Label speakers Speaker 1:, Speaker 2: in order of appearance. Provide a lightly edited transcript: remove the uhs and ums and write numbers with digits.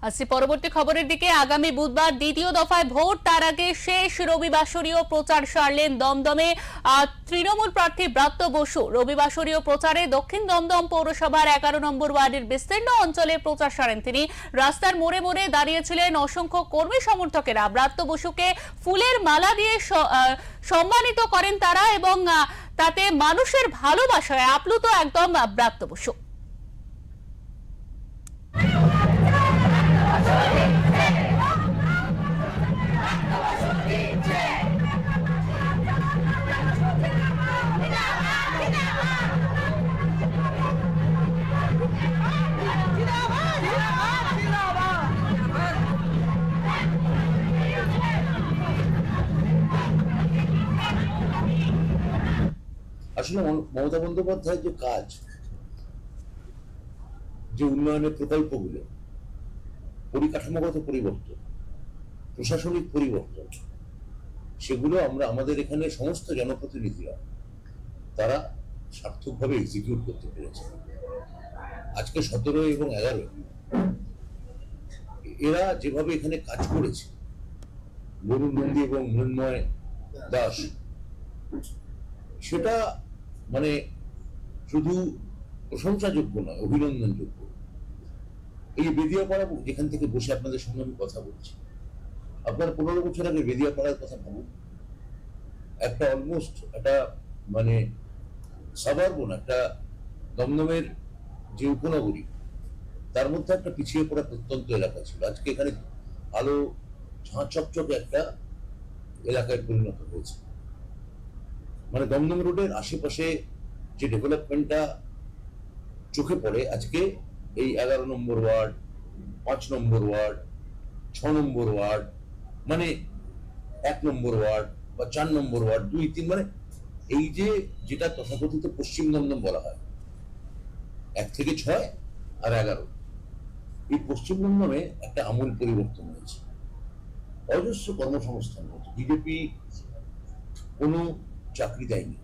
Speaker 1: আসছে পরবর্তী খবরের দিকে। আগামী বুধবার দ্বিতীয় দফায় ভোট, তার আগে শেষ রবিবাসরীয় প্রচার সারলেন দমদমে তৃণমূল প্রার্থী ব্রাত্য বসু। রবিবাসরীয় প্রচারে দক্ষিণ দমদম পৌরসভার 11 নম্বর ওয়ার্ডের বিস্তীর্ণ অঞ্চলে প্রচার সারেন তিনি। রাস্তার মোড়ে মোড়ে দাঁড়িয়েছিলেন অসংখ্য কর্মী সমর্থকেরা। ব্রাত্য বসুকে ফুলের মালা দিয়ে সম্মানিত করেন তারা এবং তাতে মানুষের ভালোবাসায় আপ্লুত একদম ব্রাত্য বসু।
Speaker 2: আসলে মমতা বন্দ্যোপাধ্যায়ের যে কাজ, যে উন্নয়নের প্রকল্পগুলো, পরিকাঠামোগত পরিবর্তন, প্রশাসনিক পরিবর্তন, সেগুলো আমরা আমাদের এখানে সমস্ত জনপ্রতিনিধিরা তারা সার্থকভাবে এক্সিকিউট করতে পেরেছে। আজকে 17 এবং 11 এরা যেভাবে এখানে কাজ করেছে, বরুণ নন্দী এবং মৃন্ময় দাস, সেটা মানে শুধু প্রশংসাযোগ্য নয়, অভিনন্দনযোগ্য। এই বেদিয়াপাড়া, যেখান থেকে বসে আপনাদের সঙ্গে আমি কথা বলছি, আপনার 15 বছর আগে বেদিয়াপাড়ার কথা ভাবুন। একটা অলমোস্ট একটা মানে সাবারবন, একটা দমদমের যে উপনগরী, তার মধ্যে একটা পিছিয়ে পড়া প্রত্যন্ত এলাকা ছিল। আজকে এখানে আলো ঝাঁ চকচকে একটা এলাকায় পরিণত হয়েছে। মানে দমদম রোডের আশেপাশে যে ডেভেলপমেন্টটা চোখে পড়ে আজকে, এই 11 নম্বর ওয়ার্ড, 5 নম্বর ওয়ার্ড, 6 নম্বর ওয়ার্ড, মানে 1 নম্বর ওয়ার্ড বা 4 নম্বর ওয়ার্ড, 2, 3, মানে এই যে যেটা তথাকথিত পশ্চিম দমদম বলা হয়, 1 থেকে 6 আর 11, এই পশ্চিম দমদমে একটা আমূল পরিবর্তন হয়েছে। অজস্র কর্মসংস্থান হয়েছে। বিজেপি কোনো চাকরি দেয়নি,